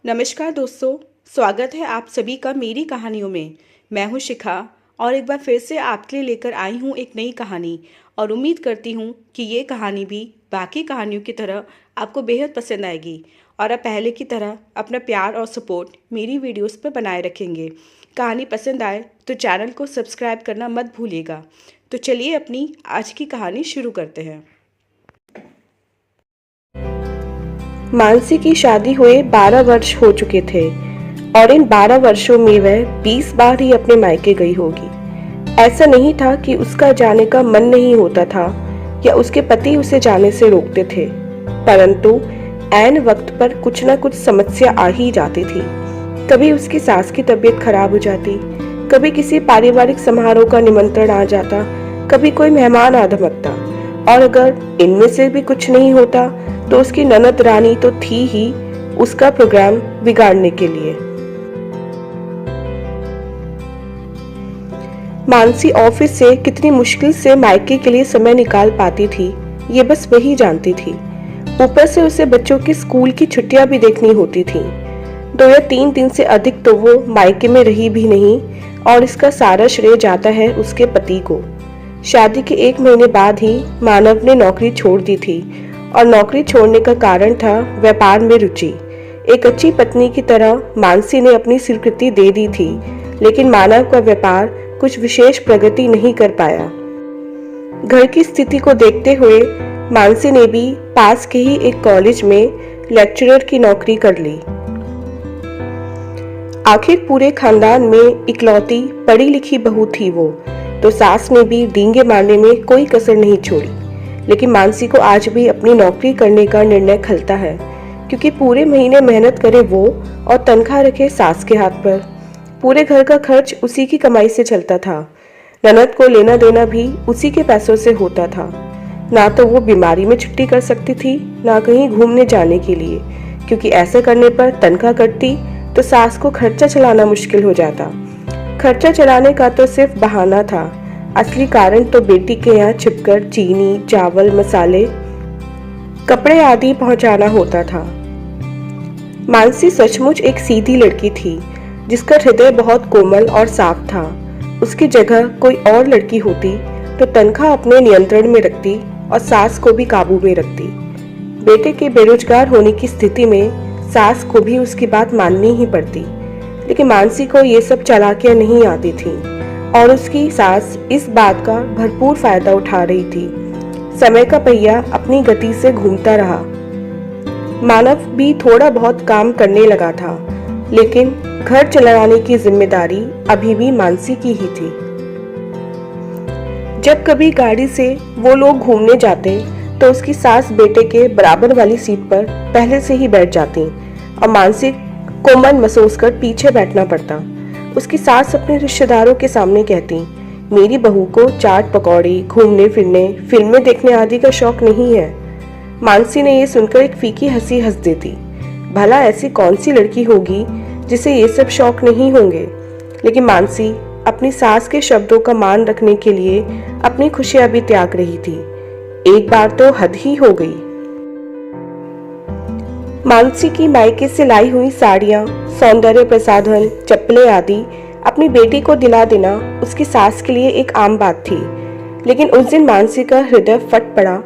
नमस्कार दोस्तों, स्वागत है आप सभी का मेरी कहानियों में। मैं हूं शिखा और एक बार फिर से आपके लिए लेकर आई हूं एक नई कहानी और उम्मीद करती हूं कि ये कहानी भी बाकी कहानियों की तरह आपको बेहद पसंद आएगी और आप पहले की तरह अपना प्यार और सपोर्ट मेरी वीडियोस पर बनाए रखेंगे। कहानी पसंद आए तो चैनल को सब्सक्राइब करना मत भूलिएगा। तो चलिए अपनी आज की कहानी शुरू करते हैं। मानसी की शादी हुए 12 वर्ष हो चुके थे और इन 12 वर्षों में वह 20 बार ही अपने मायके गई होगी। ऐसा नहीं था कि उसका जाने का मन नहीं होता था या उसके पति उसे जाने से रोकते थे, परंतु ऐन वक्त पर कुछ न कुछ समस्या आ ही जाती थी। कभी उसकी सास की तबीयत खराब हो जाती, कभी किसी पारिवारिक समारोह का निमंत्रण आ जाता, कभी कोई मेहमान आ धमकता, और अगर इनमें से भी कुछ नहीं होता तो उसकी ननद रानी तो थी ही उसका प्रोग्राम बिगाड़ने के लिए। मानसी ऑफिस से कितनी मुश्किल से मायके के लिए समय निकाल पाती थी, ये बस वही जानती थी। ऊपर से उसे बच्चों की स्कूल की छुट्टियां भी देखनी होती थी। 2 या 3 दिन से अधिक तो वो मायके में रही भी नहीं और इसका सारा श्रेय जाता है उसके पति को। शादी के 1 महीने बाद ही मानव ने नौकरी छोड़ दी थी और नौकरी छोड़ने का कारण था व्यापार में रुचि। एक अच्छी पत्नी की तरह मानसी ने अपनी स्वीकृति दे दी थी, लेकिन मानव का व्यापार कुछ विशेष प्रगति नहीं कर पाया। घर की स्थिति को देखते हुए मानसी ने भी पास के ही एक कॉलेज में लेक्चरर की नौकरी कर ली। आखिर पूरे खानदान में इकलौती पढ़ी लिखी बहू थी वो, तो सास ने भी डींगे मारने में कोई कसर नहीं छोड़ी। लेकिन मानसी को आज भी अपनी नौकरी करने का निर्णय खलता है, क्योंकि पूरे महीने मेहनत करे वो और तनख्वाह रखे सास के हाथ पर। पूरे घर का खर्च उसी की कमाई से चलता था। ननद को लेना देना भी उसी के पैसों से होता था। ना तो वो बीमारी में छुट्टी कर सकती थी, ना कहीं घूमने जाने के लिए, क्योंकि ऐसा करने पर तनख्वाह कटती तो सास को खर्चा चलाना मुश्किल हो जाता। खर्चा चलाने का तो सिर्फ बहाना था, असली कारण तो बेटी के यहाँ छिपकर चीनी, चावल, मसाले, कपड़े आदि पहुंचाना होता था। मानसी सचमुच एक सीधी लड़की थी, जिसका हृदय बहुत कोमल और साफ था। उसकी जगह कोई और लड़की होती तो तनख्वाह अपने नियंत्रण में रखती और सास को भी काबू में रखती। बेटे के बेरोजगार होने की स्थिति में सास को भी उसकी बात माननी ही पड़ती, लेकिन मानसी को ये सब चालाकियां नहीं आती थी और उसकी सास इस बात का भरपूर फायदा उठा रही थी। समय का पहिया अपनी गति से घूमता रहा। मानव भी थोड़ा बहुत काम करने लगा था, लेकिन घर चलाने की जिम्मेदारी अभी भी मानसी की ही थी। जब कभी गाड़ी से वो लोग घूमने जाते तो उसकी सास बेटे के बराबर वाली सीट पर पहले से ही बैठ जाती और मानसी को मन महसूस कर पीछे बैठना पड़ता। उसकी सास अपने रिश्तेदारों के सामने कहती, मेरी बहू को चाट पकौड़ी, घूमने फिरने, फिल्में देखने आदि का शौक नहीं है। मानसी ने ये सुनकर एक फीकी हंसी हंस देती। भला ऐसी कौन सी लड़की होगी जिसे ये सब शौक नहीं होंगे। लेकिन मानसी अपनी सास के शब्दों का मान रखने के लिए अपनी खुशियां भी त्याग रही थी। एक बार तो हद ही हो गई। मानसी की मायके से लाई हुई साड़ियां, सौंदर्य प्रसाधन, चप्पलें आदि अपनी बेटी को दिला देना उसकी सास के लिए एक आम बात थी। लेकिन उस दिन मानसी का हृदय फट पड़ा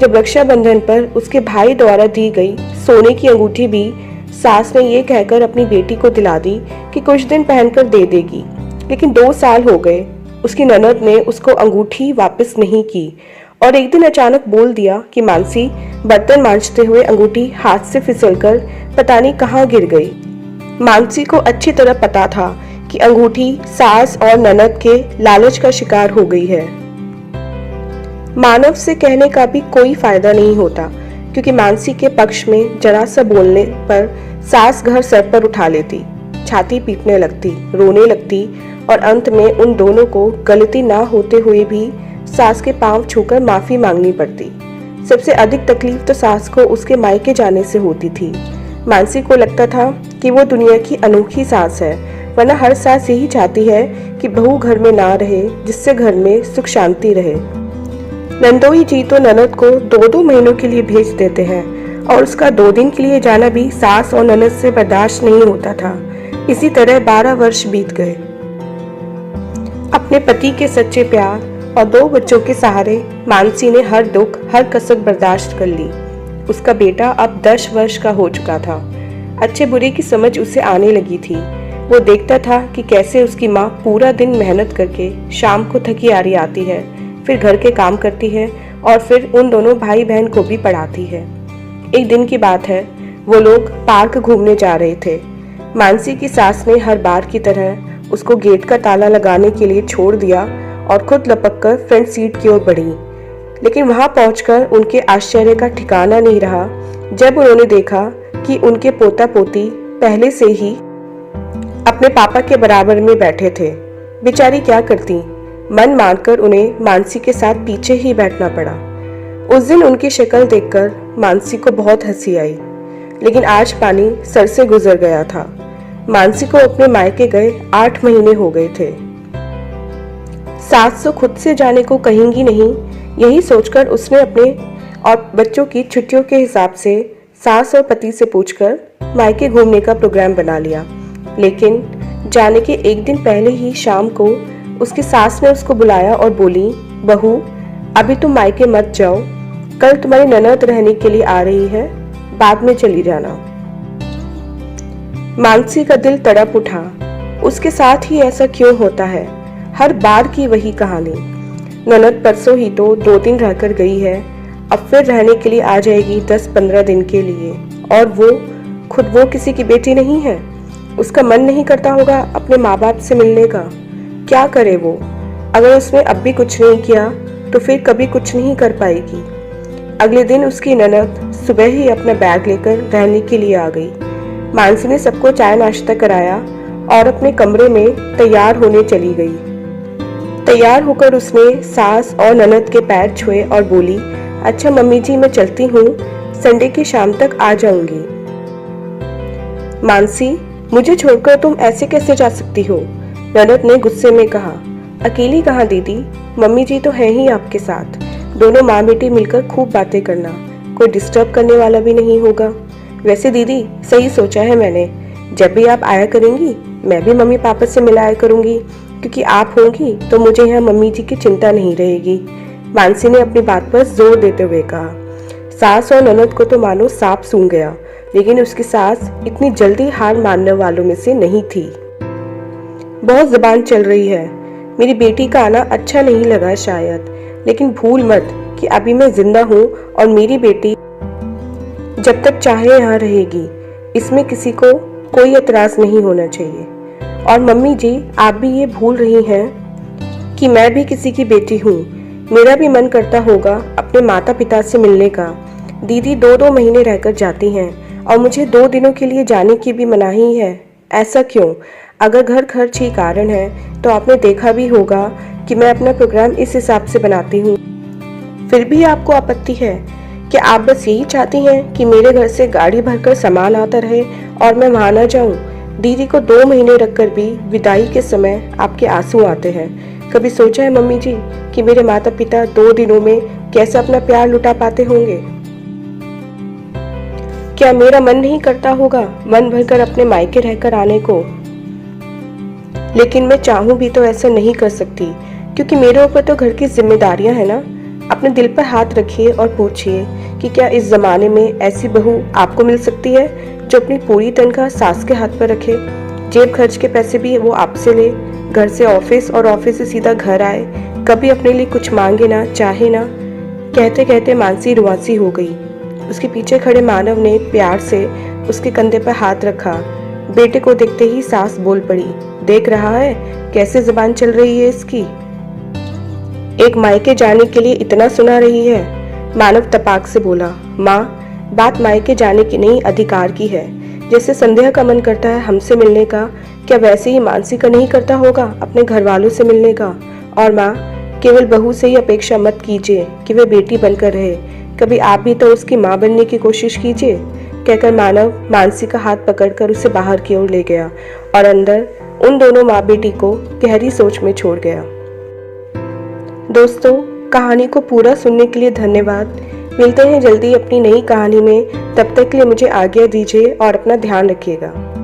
जब रक्षाबंधन पर उसके भाई द्वारा दी गई सोने की अंगूठी भी सास ने ये कहकर अपनी बेटी को दिला दी कि कुछ दिन पहनकर दे देगी। लेकिन 2 साल हो गए, उसकी ननद ने उसको अंगूठी वापस नहीं की और एक दिन अचानक बोल दिया कि मानसी बर्तन मांजते हुए अंगूठी हाथ से फिसलकर पता नहीं कहाँ गिर गई। मानसी को अच्छी तरह पता था कि अंगूठी सास और ननद के लालच का शिकार हो गई है। मानव से कहने का भी कोई फायदा नहीं होता, क्योंकि मानसी के पक्ष में जरा सा बोलने पर सास घर सर पर उठा लेती, छाती पीटने लगती, रोने लगती और अंत में उन दोनों को गलती ना होते हुए भी सास के पांव छूकर माफी मांगनी पड़ती। सबसे अधिक तकलीफ तो सास को उसके मायके जाने से होती थी। मानसी को लगता था कि वो दुनिया की अनोखी सास है, वरना हर सास यही चाहती है कि बहू घर में ना रहे, जिससे घर में सुख शांति रहे। नंदोई जी तो ननद को 2-2 महीनों के लिए भेज देते हैं और उसका 2 दिन के लिए जाना भी सास और ननद से बर्दाश्त नहीं होता था। इसी तरह 12 वर्ष बीत गए। अपने पति के सच्चे प्यार और 2 बच्चों के सहारे मानसी ने हर दुख, हर कसक बर्दाश्त कर ली। उसका बेटा अब 10 वर्ष का हो चुका था। अच्छे बुरे की समझ उसे आने लगी थी। वो देखता था कि कैसे उसकी माँ पूरा दिन मेहनत करके शाम को थकी हारी आती है, फिर घर के काम करती है और फिर उन दोनों भाई बहन को भी पढ़ाती है। एक दिन की बात है, वो लोग पार्क घूमने जा रहे थे। मानसी की सास ने हर बार की तरह उसको गेट का ताला लगाने के लिए छोड़ दिया और खुद लपककर फ्रंट सीट की ओर बढ़ी। लेकिन वहां पहुंचकर उनके आश्चर्य का ठिकाना नहीं रहा जब उन्होंने देखा कि उनके पोता पोती पहले से ही अपने पापा के बराबर में बैठे थे। बेचारी क्या करती, मन मारकर उन्हें मानसी के साथ पीछे ही बैठना पड़ा। उस दिन उनकी शक्ल देखकर मानसी को बहुत हंसी आई, लेकिन आज पानी सर से गुजर गया था। मानसी को अपने मायके गए 8 महीने हो गए थे। सास तो खुद से जाने को कहेंगी नहीं, यही सोचकर उसने अपने और बच्चों की छुट्टियों के हिसाब से सास और पति से पूछकर मायके घूमने का प्रोग्राम बना लिया। लेकिन जाने के एक दिन पहले ही शाम को उसकी सास ने उसको बुलाया और बोली, बहू अभी तुम मायके मत जाओ, कल तुम्हारी ननद रहने के लिए आ रही है, बाद में चली जाना। मानसी का दिल तड़प उठा। उसके साथ ही ऐसा क्यों होता है? हर बार की वही कहानी। ननद परसों ही तो 2 दिन रहकर गई है, अब फिर रहने के लिए आ जाएगी 10-15 दिन के लिए। और वो किसी की बेटी नहीं है। उसका मन नहीं करता होगा अपने माँ बाप से मिलने का। क्या करे वो? अगर उसने अब भी कुछ नहीं किया तो फिर कभी कुछ नहीं कर पाएगी। अगले दिन उसकी ननद सुबह ही अपना बैग लेकर रहने के लिए आ गई। मानसी ने सबको चाय नाश्ता कराया और अपने कमरे में तैयार होने चली गई। तैयार होकर उसने सास और ननद के पैर छुए और बोली, अच्छा मम्मी जी मैं चलती हूँ, संडे की शाम तक आ जाऊंगी। मानसी, मुझे छोड़कर तुम ऐसे कैसे जा सकती हो? ननद ने गुस्से में कहा। अकेली कहाँ दीदी, मम्मी जी तो है ही आपके साथ। दोनों माँ बेटी मिलकर खूब बातें करना, कोई डिस्टर्ब करने वाला भी नहीं होगा। वैसे दीदी सही सोचा है मैंने, जब भी आप आया करेंगी मैं भी मम्मी पापा से मिलाया करूंगी, क्योंकि आप होंगी तो मुझे यहाँ मम्मी जी की चिंता नहीं रहेगी। मानसी ने अपनी बात पर जोर देते हुए कहा। सास और ननद को तो मानो सांप सूंघ गया, लेकिन उसकी सास इतनी जल्दी हार मानने वालों में से नहीं थी। बहुत जुबान चल रही है, मेरी बेटी का आना अच्छा नहीं लगा शायद, लेकिन भूल मत कि अभी मैं जिंदा हूँ और मेरी बेटी जब तक चाहे यहाँ रहेगी, इसमें किसी को कोई एतराज नहीं होना चाहिए। और मम्मी जी आप भी ये भूल रही हैं कि मैं भी किसी की बेटी हूँ। मेरा भी मन करता होगा अपने माता पिता से मिलने का। दीदी 2-2 महीने रहकर जाती हैं और मुझे 2 दिनों के लिए जाने की भी मनाही है। ऐसा क्यों? अगर घर खर्च ही कारण है तो आपने देखा भी होगा कि मैं अपना प्रोग्राम इस हिसाब से बनाती हूँ। फिर भी आपको आपत्ति है? क्या आप बस यही चाहती हैं कि मेरे घर से गाड़ी भरकर सामान आता रहे और मैं वहां ना जाऊं? दीदी को 2 महीने रखकर भी विदाई के समय आपके आंसू आते हैं। कभी सोचा है मम्मी जी कि मेरे माता पिता 2 दिनों में कैसे अपना प्यार लुटा पाते होंगे? क्या मेरा मन नहीं करता होगा मन भरकर अपने मायके रहकर आने को? लेकिन मैं चाहूं भी तो ऐसा नहीं कर सकती, क्योंकि मेरे ऊपर तो घर की जिम्मेदारियां हैं ना। अपने दिल पर हाथ रखिए और पूछिए कि क्या इस जमाने में ऐसी बहू आपको मिल सकती है जो अपनी पूरी तनख्वाह सास के हाथ पर रखे, जेब खर्च के पैसे भी वो आपसे ले, घर से ऑफिस और ऑफिस से सीधा घर आए, कभी अपने लिए कुछ मांगे ना, चाहे ना। कहते कहते मानसी रुआसी हो गई। उसके पीछे खड़े मानव ने प्यार से उसके कंधे पर हाथ रखा। बेटे को देखते ही सास बोल पड़ी, देख रहा है कैसे जुबान चल रही है इसकी। एक मायके जाने के लिए इतना सुना रही है। मानव तपाक से बोला, माँ बात मायके जाने की नहीं, अधिकार की है। जैसे संध्या का मन करता है हमसे मिलने का, क्या वैसे ही मानसी का नहीं करता होगा अपने घर वालों से मिलने का? और माँ, केवल बहू से ही अपेक्षा मत कीजिए कि वह बेटी बनकर रहे, कभी आप भी तो उसकी माँ बनने की कोशिश कीजिए। कहकर मानव मानसी का हाथ पकड़कर उसे बाहर की ओर ले गया और अंदर उन दोनों माँ बेटी को गहरी सोच में छोड़ गया। दोस्तों, कहानी को पूरा सुनने के लिए धन्यवाद। मिलते हैं जल्दी अपनी नई कहानी में। तब तक के लिए मुझे आज्ञा दीजिए और अपना ध्यान रखिएगा।